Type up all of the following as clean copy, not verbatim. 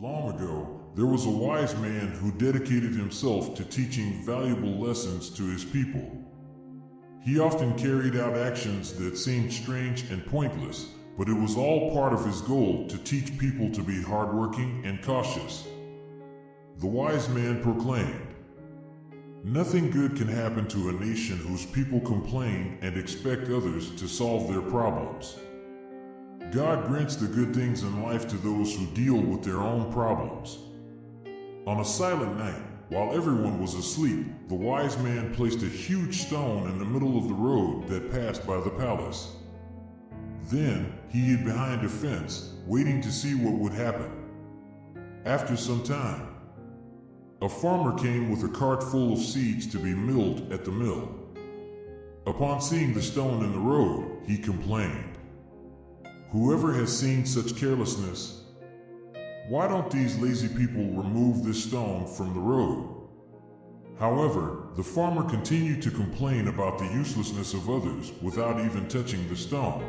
Long ago, there was a wise man who dedicated himself to teaching valuable lessons to his people. He often carried out actions that seemed strange and pointless, but it was all part of his goal to teach people to be hardworking and cautious. The wise man proclaimed, "Nothing good can happen to a nation whose people complain and expect others to solve their problems. God grants the good things in life to those who deal with their own problems." On a silent night, while everyone was asleep, the wise man placed a huge stone in the middle of the road that passed by the palace. Then he hid behind a fence, waiting to see what would happen. After some time, a farmer came with a cart full of seeds to be milled at the mill. Upon seeing the stone in the road, he complained, "Whoever has seen such carelessness? Why don't these lazy people remove this stone from the road?" However, the farmer continued to complain about the uselessness of others without even touching the stone.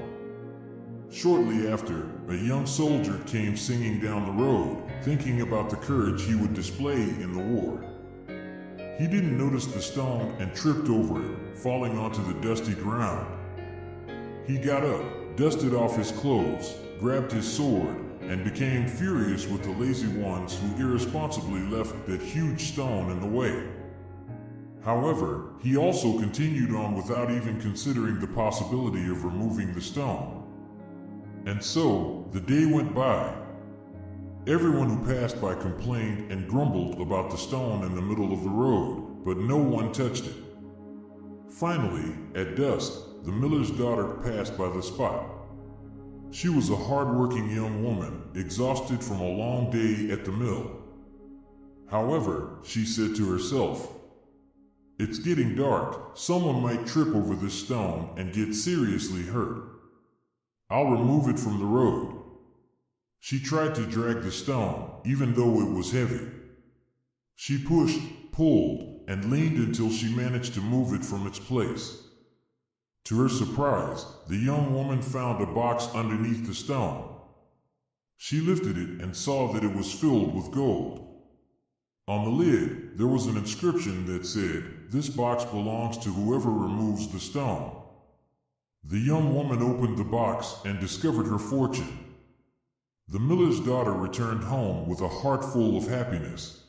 Shortly after, a young soldier came singing down the road, thinking about the courage he would display in the war. He didn't notice the stone and tripped over it, falling onto the dusty ground. He got up, dusted off his clothes, grabbed his sword, and became furious with the lazy ones who irresponsibly left that huge stone in the way. However, he also continued on without even considering the possibility of removing the stone. And so, the day went by. Everyone who passed by complained and grumbled about the stone in the middle of the road, but no one touched it. Finally, at dusk, the miller's daughter passed by the spot. She was a hard-working young woman, exhausted from a long day at the mill. However, she said to herself, "It's getting dark, someone might trip over this stone and get seriously hurt. I'll remove it from the road." She tried to drag the stone, even though it was heavy. She pushed, pulled, and leaned until she managed to move it from its place. To her surprise, the young woman found a box underneath the stone. She lifted it and saw that it was filled with gold. On the lid, there was an inscription that said, "This box belongs to whoever removes the stone." The young woman opened the box and discovered her fortune. The miller's daughter returned home with a heart full of happiness.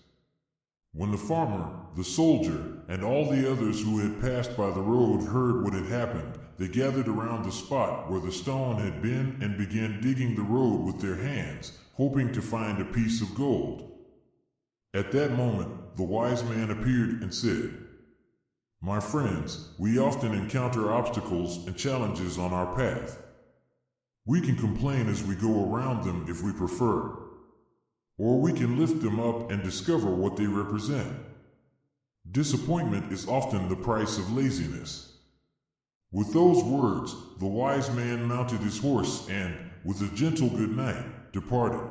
When the farmer, the soldier, and all the others who had passed by the road heard what had happened, they gathered around the spot where the stone had been and began digging the road with their hands, hoping to find a piece of gold. At that moment, the wise man appeared and said, "My friends, we often encounter obstacles and challenges on our path. We can complain as we go around them if we prefer, or we can lift them up and discover what they represent. Disappointment is often the price of laziness." With those words, the wise man mounted his horse and, with a gentle good night, departed.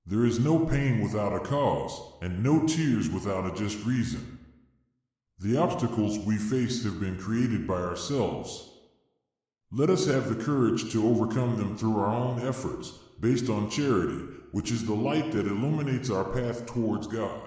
There is no pain without a cause, and no tears without a just reason. The obstacles we face have been created by ourselves. Let us have the courage to overcome them through our own efforts, based on charity, which is the light that illuminates our path towards God.